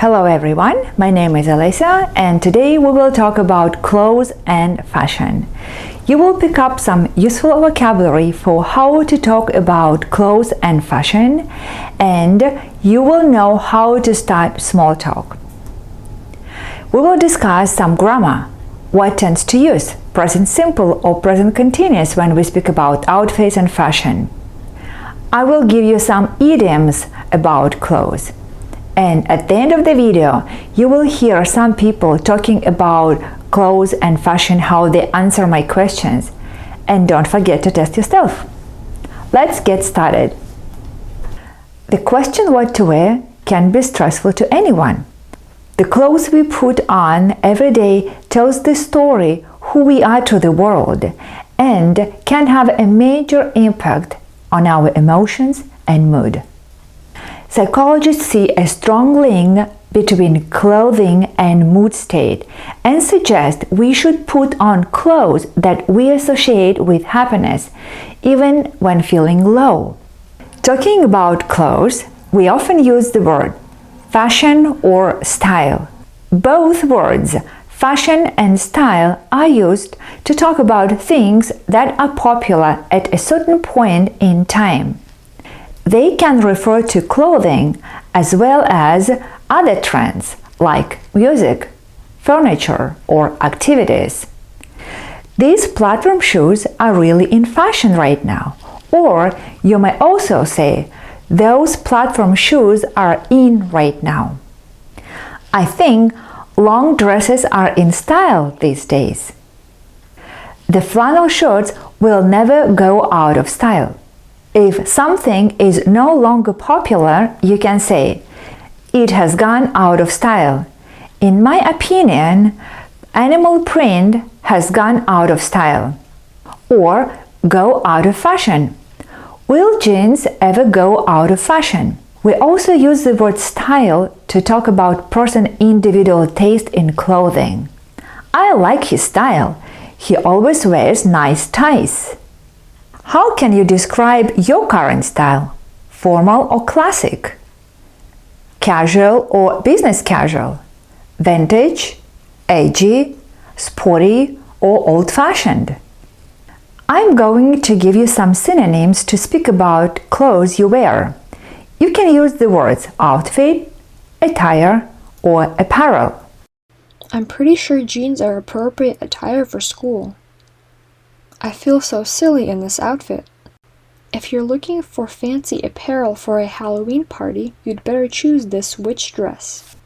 Hello everyone, my name is Alisa and today we will talk about clothes and fashion. You will pick up some useful vocabulary for how to talk about clothes and fashion, and you will know how to start small talk. We will discuss some grammar, what tense to use, present simple or present continuous when we speak about outfits and fashion. I will give you some idioms about clothes. And at the end of the video, you will hear some people talking about clothes and fashion, how they answer my questions. And don't forget to test yourself. Let's get started. The question what to wear can be stressful to anyone. The clothes we put on every day tells the story who we are to the world and can have a major impact on our emotions and mood. Psychologists see a strong link between clothing and mood state and suggest we should put on clothes that we associate with happiness, even when feeling low. Talking about clothes, we often use the word fashion or style. Both words, fashion and style, are used to talk about things that are popular at a certain point in time. They can refer to clothing as well as other trends like music, furniture, or activities. These platform shoes are really in fashion right now. Or you may also say, those platform shoes are in right now. I think long dresses are in style these days. The flannel shirts will never go out of style. If something is no longer popular, you can say, it has gone out of style. In my opinion, animal print has gone out of style. Or go out of fashion. Will jeans ever go out of fashion? We also use the word style to talk about person's individual taste in clothing. I like his style. He always wears nice ties. How can you describe your current style? Formal or classic? Casual or business casual? Vintage, edgy, sporty, or old-fashioned? I'm going to give you some synonyms to speak about clothes you wear. You can use the words outfit, attire, or apparel. I'm pretty sure jeans are appropriate attire for school. I feel so silly in this outfit. If you're looking for fancy apparel for a Halloween party, you'd better choose this witch dress.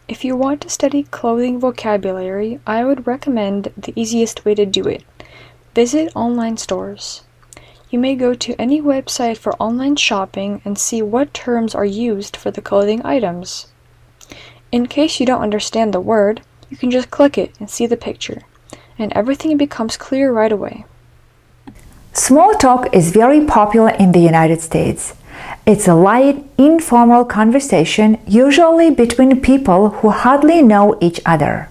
If you want to study clothing vocabulary, I would recommend the easiest way to do it. Visit online stores. You may go to any website for online shopping and see what terms are used for the clothing items. In case you don't understand the word, you can just click it and see the picture, and everything becomes clear right away. Small talk is very popular in the United States. It's a light, informal conversation, usually between people who hardly know each other.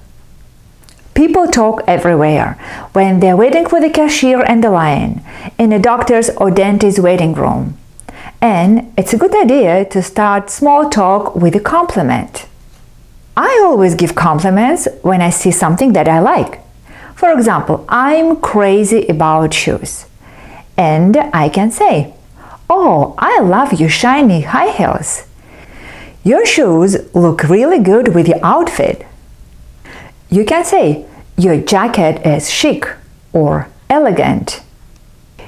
People talk everywhere, when they're waiting for the cashier and the line, in a doctor's or dentist's waiting room. And it's a good idea to start small talk with a compliment. I always give compliments when I see something that I like. For example, I'm crazy about shoes. And I can say, oh, I love your shiny high heels. Your shoes look really good with your outfit. You can say, your jacket is chic or elegant.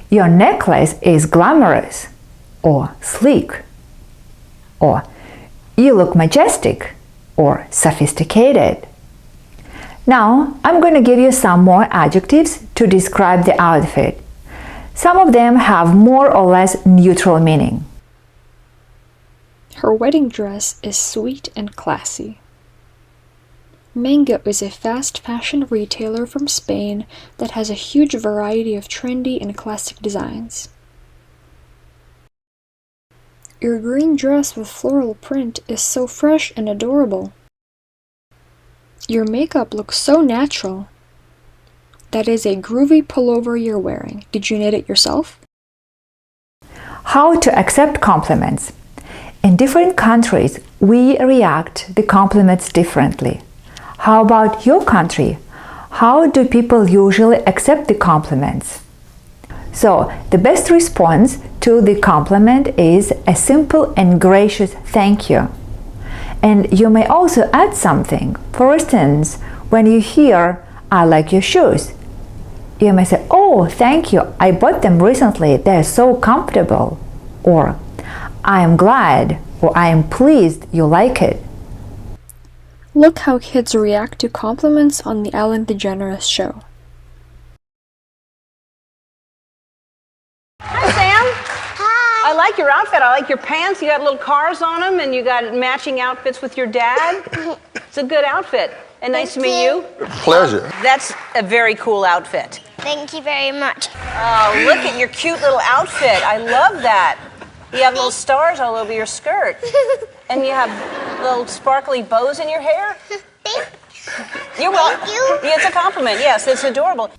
Your necklace is glamorous or sleek. Or you look majestic or sophisticated. Now, I'm going to give you some more adjectives to describe the outfit. Some of them have more or less neutral meaning. Her wedding dress is sweet and classy. Mango is a fast fashion retailer from Spain that has a huge variety of trendy and classic designs. Your green dress with floral print is so fresh and adorable. Your makeup looks so natural. That is a groovy pullover you're wearing. Did you knit it yourself? How to accept compliments. In different countries, we react to compliments differently. How about your country? How do people usually accept the compliments? So, the best response to the compliment is a simple and gracious thank you. And you may also add something. For instance, when you hear, "I like your shoes," you may say, "Oh, thank you, I bought them recently, they're so comfortable." Or, "I am glad," or "I am pleased you like it." Look how kids react to compliments on the Ellen DeGeneres show. Hi, Sam. Hi. I like your outfit. I like your pants. You got little cars on them, and you got matching outfits with your dad. It's a good outfit. And nice to meet you. Pleasure. That's a very cool outfit. Thank you very much. Oh, look at your cute little outfit. I love that. You have little stars all over your skirt. And you have little sparkly bows in your hair. Thank You're welcome. Thank you. Yeah, it's a compliment. Yes, it's adorable.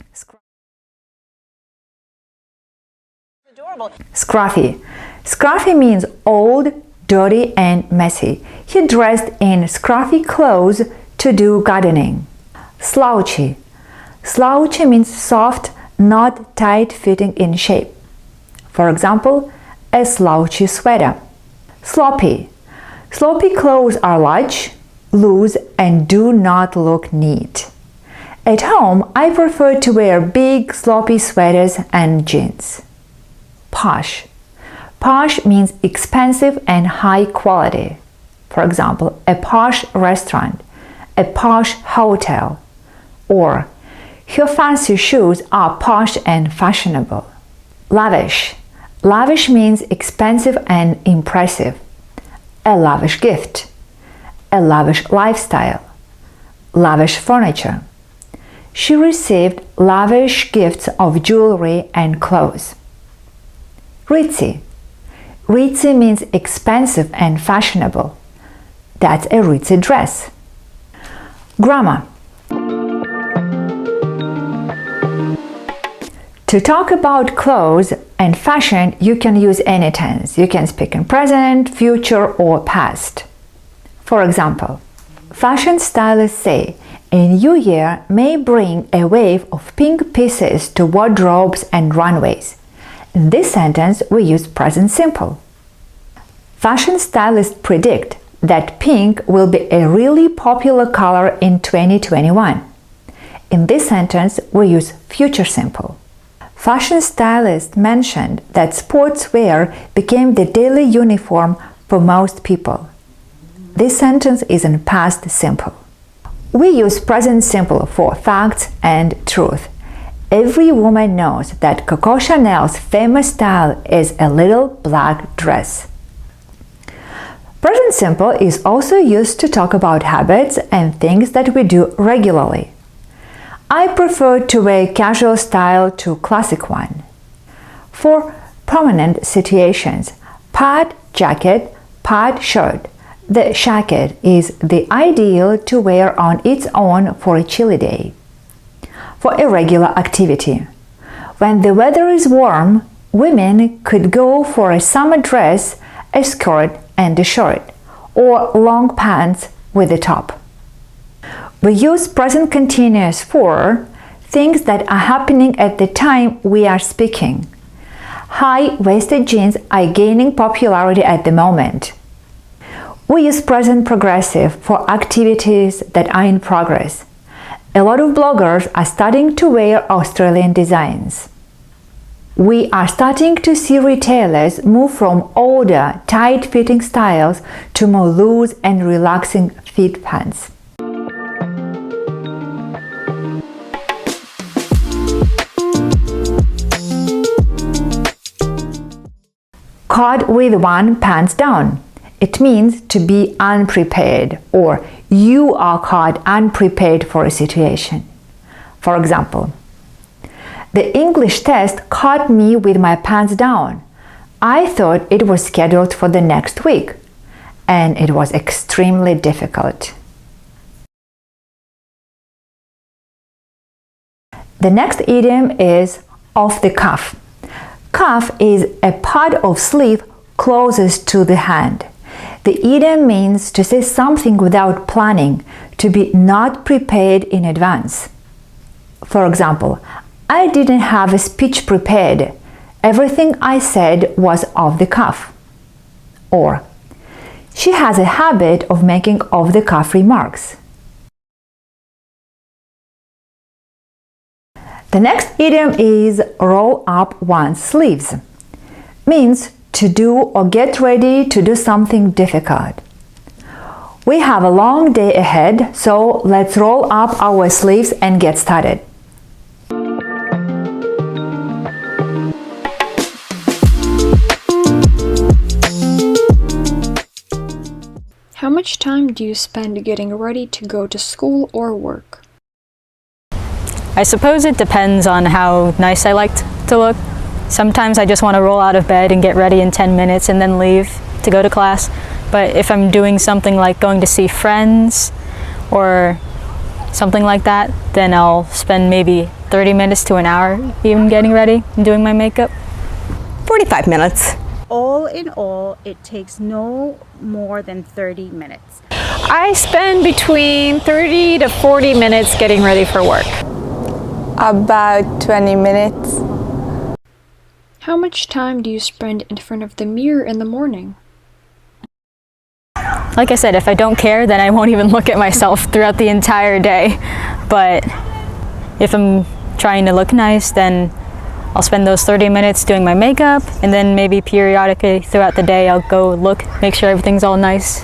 Adorable. Scruffy. Scruffy means old, dirty, and messy. He dressed in scruffy clothes to do gardening. Slouchy. Slouchy means soft, not tight-fitting in shape. For example, a slouchy sweater. Sloppy. Sloppy clothes are large, loose, and do not look neat. At home, I prefer to wear big, sloppy sweaters and jeans. Posh. Posh means expensive and high quality. For example, a posh restaurant, a posh hotel, or her fancy shoes are posh and fashionable. Lavish. Lavish means expensive and impressive. A lavish gift, a lavish lifestyle, lavish furniture. She received lavish gifts of jewelry and clothes. Ritzy. Ritzy means expensive and fashionable. That's a ritzy dress. Grammar. To talk about clothes and fashion, you can use any tense. You can speak in present, future, or past. For example, fashion stylists say, "A new year may bring a wave of pink pieces to wardrobes and runways." In this sentence, we use present simple. Fashion stylists predict that pink will be a really popular color in 2021. In this sentence, we use future simple. Fashion stylists mentioned that sportswear became the daily uniform for most people. This sentence is in past simple. We use present simple for facts and truth. Every woman knows that Coco Chanel's famous style is a little black dress. Present simple is also used to talk about habits and things that we do regularly. I prefer to wear casual style to classic one. For prominent situations, plaid jacket, plaid shirt. The jacket is the ideal to wear on its own for a chilly day. For a regular activity, when the weather is warm, women could go for a summer dress, a skirt and a shirt, or long pants with a top. We use present continuous for things that are happening at the time we are speaking. High-waisted jeans are gaining popularity at the moment. We use present progressive for activities that are in progress. A lot of bloggers are starting to wear Australian designs. We are starting to see retailers move from older, tight-fitting styles to more loose and relaxing fit pants. Caught with one pants down. It means to be unprepared, or you are caught unprepared for a situation. For example, the English test caught me with my pants down. I thought it was scheduled for the next week, and it was extremely difficult. The next idiom is off the cuff. Cuff is a part of sleeve closest to the hand. The idiom means to say something without planning, to be not prepared in advance. For example, I didn't have a speech prepared. Everything I said was off the cuff. Or, she has a habit of making off-the-cuff remarks. The next idiom is roll up one's sleeves. Means to do or get ready to do something difficult. We have a long day ahead, so let's roll up our sleeves and get started. How much time do you spend getting ready to go to school or work? I suppose it depends on how nice I like to look. Sometimes I just want to roll out of bed and get ready in 10 minutes and then leave to go to class. But if I'm doing something like going to see friends or something like that, then I'll spend maybe 30 minutes to an hour even getting ready and doing my makeup. 45 minutes. All in all, it takes no more than 30 minutes. I spend between 30 to 40 minutes getting ready for work. About 20 minutes. How much time do you spend in front of the mirror in the morning? Like I said, if I don't care, then I won't even look at myself throughout the entire day. But if I'm trying to look nice, then I'll spend those 30 minutes doing my makeup, and then maybe periodically throughout the day I'll go look, make sure everything's all nice.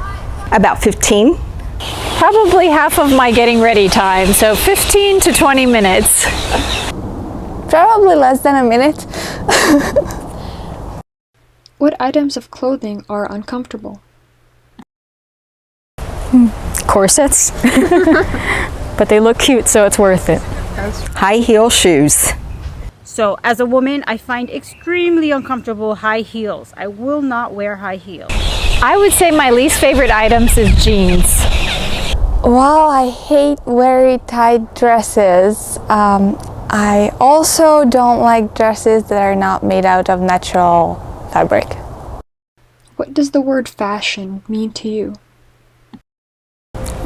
About 15. Probably half of my getting ready time, so 15 to 20 minutes. Probably less than a minute. What items of clothing are uncomfortable? Corsets. But they look cute, so it's worth it. High heel shoes. So as a woman, I find extremely uncomfortable high heels. I will not wear high heels. I would say my least favorite items is jeans. Well, I hate very tight dresses. I also don't like dresses that are not made out of natural fabric. What does the word fashion mean to you?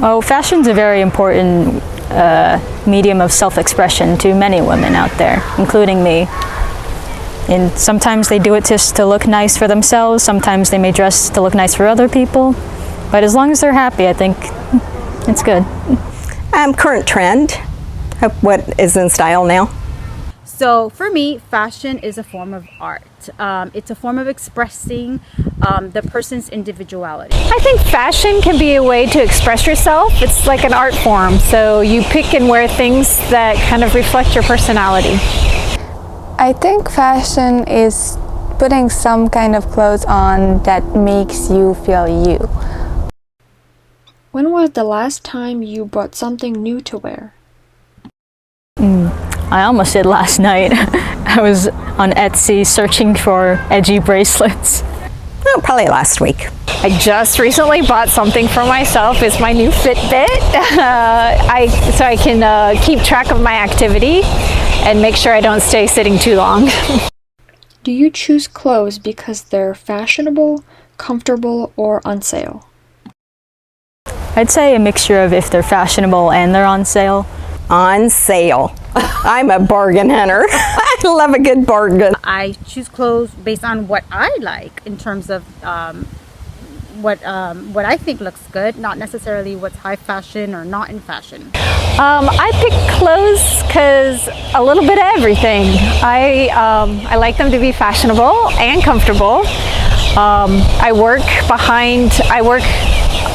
Oh, fashion's a very important medium of self-expression to many women out there, including me. And sometimes they do it just to look nice for themselves, sometimes they may dress to look nice for other people, but as long as they're happy, I think it's good. Current trend of what is in style now. So for me, fashion is a form of art. It's a form of expressing the person's individuality. I think fashion can be a way to express yourself. It's like an art form, so you pick and wear things that kind of reflect your personality. I think fashion is putting some kind of clothes on that makes you feel you. When was the last time you bought something new to wear? I almost did last night. I was on Etsy searching for edgy bracelets. Oh, probably last week. I just recently bought something for myself. It's my new Fitbit. So I can keep track of my activity and make sure I don't stay sitting too long. Do you choose clothes because they're fashionable, comfortable, or on sale? I'd say a mixture of if they're fashionable and they're on sale. On sale. I'm a bargain hunter. I love a good bargain. I choose clothes based on what I like in terms of what I think looks good, not necessarily what's high fashion or not in fashion. I pick clothes because a little bit of everything. I like them to be fashionable and comfortable. I work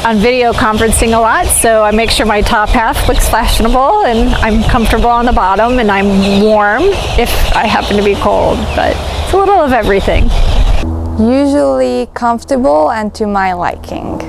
on video conferencing a lot, so I make sure my top half looks fashionable and I'm comfortable on the bottom and I'm warm if I happen to be cold, but it's a little of everything. Usually comfortable and to my liking.